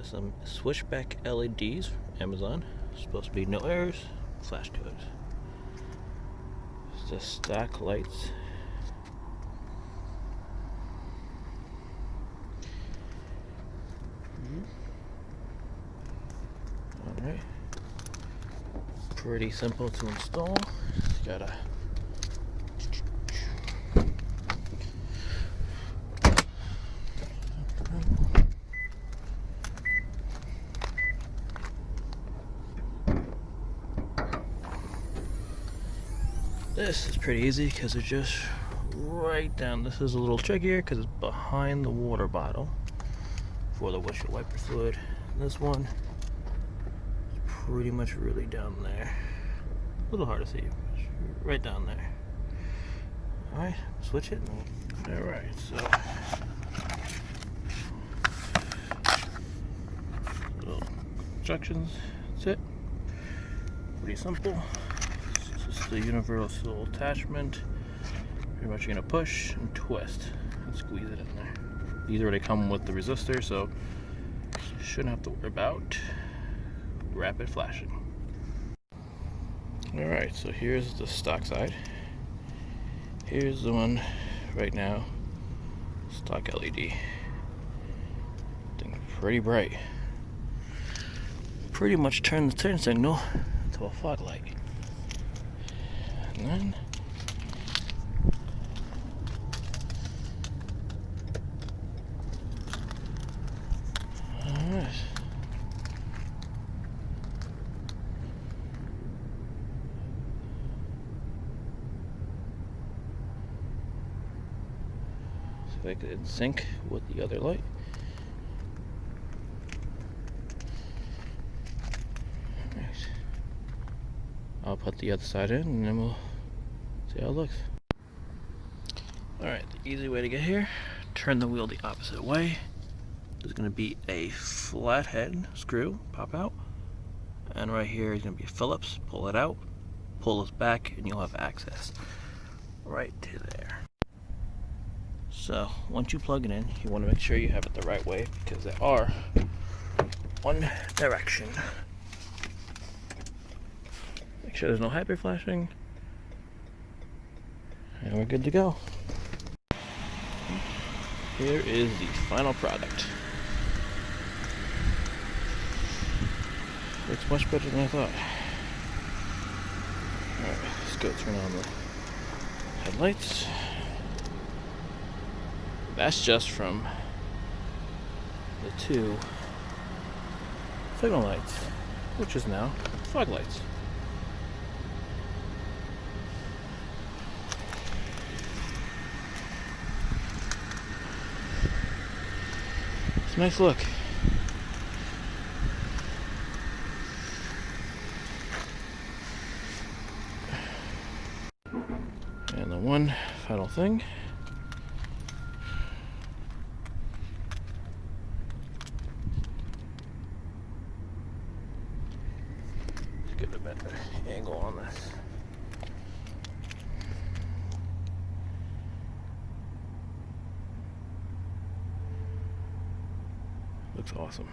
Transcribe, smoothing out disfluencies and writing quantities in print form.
some switchback LEDs from Amazon. Supposed to be no errors, flash codes. It's just stock lights. Alright. Pretty simple to install. Just gotta this is pretty easy because it's just right down. This is a little trickier because it's behind the water bottle for the windshield wiper fluid. This one is pretty much really down there. A little hard to see, right down there. Alright, switch it. Alright, so little instructions. That's it. Pretty simple. The universal attachment. Pretty much you're gonna push and twist and squeeze it in there. These already come with the resistor, so shouldn't have to worry about rapid flashing. Alright, so here's the stock side. Here's the one right now, stock LED. Thing's pretty bright. Pretty much turn the turn signal to a fog light. And then alright. So I could sync with the other light. Alright. I'll put the other side in and then we'll see how it looks. Alright, the easy way to get here, turn the wheel the opposite way. There's going to be a flathead screw, pop out. And right here is going to be a Phillips, pull it out, pull this back, and you'll have access right to there. So, once you plug it in, you want to make sure you have it the right way because they are one direction. Make sure there's no hyper flashing. And we're good to go. Here is the final product. Looks much better than I thought. Alright, let's go turn on the headlights. That's just from the two signal lights, which is now fog lights. It's a nice look. And the one final thing. Let's get a better angle on this. Looks awesome.